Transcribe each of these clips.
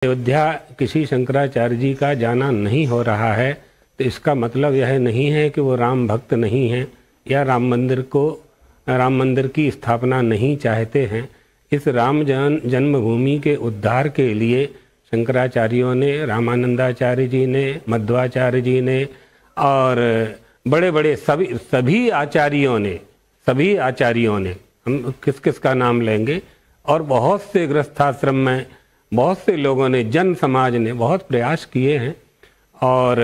अयोध्या किसी शंकराचार्य जी का जाना नहीं हो रहा है तो इसका मतलब यह नहीं है कि वो राम भक्त नहीं हैं या राम मंदिर की स्थापना नहीं चाहते हैं। इस राम जन्मभूमि के उद्धार के लिए शंकराचार्यों ने, रामानंदाचार्य जी ने, मध्वाचार्य जी ने और बड़े बड़े सभी आचार्यों ने हम किस किस का नाम लेंगे, और बहुत से गृहस्थाश्रम में बहुत से लोगों ने, जन समाज ने बहुत प्रयास किए हैं और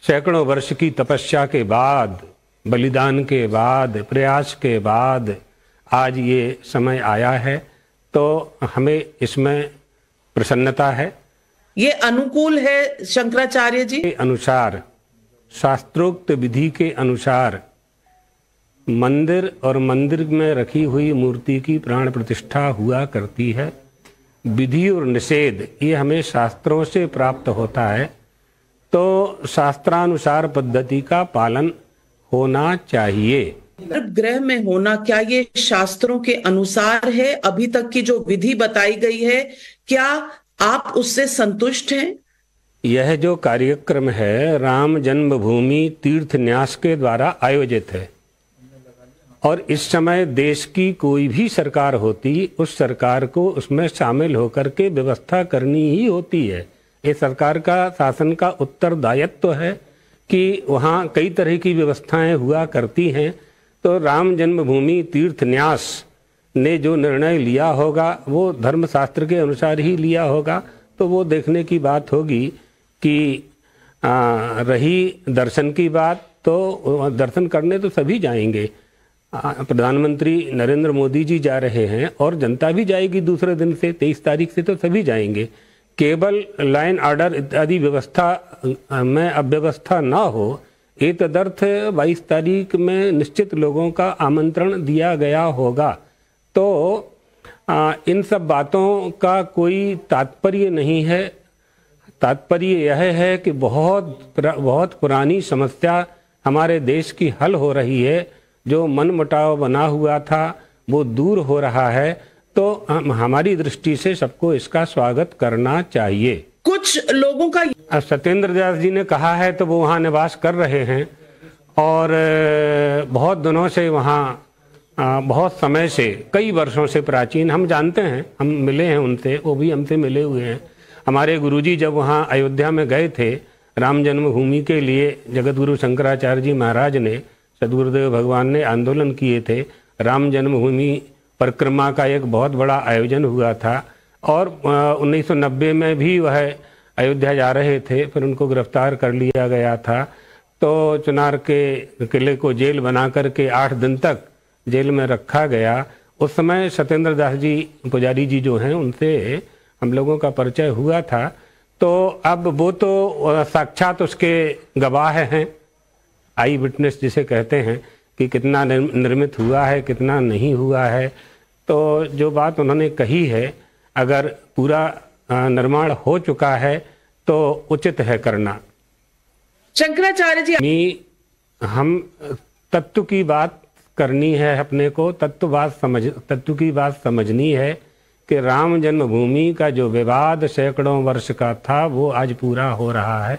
सैकड़ों वर्ष की तपस्या के बाद, बलिदान के बाद, प्रयास के बाद आज ये समय आया है, तो हमें इसमें प्रसन्नता है। ये अनुकूल है शंकराचार्य जी के अनुसार, शास्त्रोक्त विधि के अनुसार मंदिर और मंदिर में रखी हुई मूर्ति की प्राण प्रतिष्ठा हुआ करती है। विधि और निषेध ये हमें शास्त्रों से प्राप्त होता है, तो शास्त्रानुसार पद्धति का पालन होना चाहिए। गर्भगृह में होना, क्या ये शास्त्रों के अनुसार है? अभी तक की जो विधि बताई गई है, क्या आप उससे संतुष्ट हैं? यह जो कार्यक्रम है राम जन्मभूमि तीर्थ न्यास के द्वारा आयोजित है और इस समय देश की कोई भी सरकार होती, उस सरकार को उसमें शामिल होकर के व्यवस्था करनी ही होती है। ये सरकार का, शासन का उत्तरदायित्व है कि वहाँ कई तरह की व्यवस्थाएं हुआ करती हैं। तो राम जन्मभूमि तीर्थ न्यास ने जो निर्णय लिया होगा वो धर्मशास्त्र के अनुसार ही लिया होगा। तो वो देखने की बात होगी कि रही दर्शन की बात, तो दर्शन करने तो सभी जाएंगे। प्रधानमंत्री नरेंद्र मोदी जी जा रहे हैं और जनता भी जाएगी दूसरे दिन से, 23 तारीख से तो सभी जाएंगे। केवल लाइन ऑर्डर इत्यादि व्यवस्था में अव्यवस्था ना हो, एक तदर्थ 22 तारीख में निश्चित लोगों का आमंत्रण दिया गया होगा। तो इन सब बातों का कोई तात्पर्य नहीं है। तात्पर्य यह है कि बहुत पुरानी समस्या हमारे देश की हल हो रही है। जो मनमुटाव बना हुआ था वो दूर हो रहा है, तो हमारी दृष्टि से सबको इसका स्वागत करना चाहिए। कुछ लोगों का सत्येंद्र दास जी ने कहा है तो वो वहाँ निवास कर रहे हैं और बहुत दिनों से वहाँ, बहुत समय से, कई वर्षों से प्राचीन, हम जानते हैं, हम मिले हैं उनसे, वो भी हमसे मिले हुए हैं। हमारे गुरुजी जब वहाँ अयोध्या में गए थे राम जन्मभूमि के लिए, जगतगुरु शंकराचार्य जी महाराज ने, सदगुरुदेव भगवान ने आंदोलन किए थे। राम जन्मभूमि परिक्रमा का एक बहुत बड़ा आयोजन हुआ था और 1990 में भी वह अयोध्या जा रहे थे, फिर उनको गिरफ्तार कर लिया गया था। तो चुनार के किले को जेल बना करके 8 दिन तक जेल में रखा गया। उस समय सत्येंद्र दास जी पुजारी जी जो हैं उनसे हम लोगों का परिचय हुआ था। तो अब वो तो साक्षात उसके गवाह हैं, आई विटनेस जिसे कहते हैं कि कितना निर्मित हुआ है, कितना नहीं हुआ है। तो जो बात उन्होंने कही है, अगर पूरा निर्माण हो चुका है तो उचित है करना। शंकराचार्य जी, हम तत्व की बात करनी है, अपने को तत्व की बात समझनी है कि राम जन्मभूमि का जो विवाद सैकड़ों वर्ष का था वो आज पूरा हो रहा है।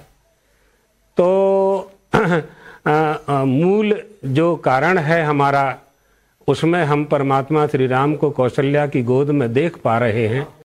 तो मूल जो कारण है हमारा, उसमें हम परमात्मा श्री राम को कौशल्या की गोद में देख पा रहे हैं।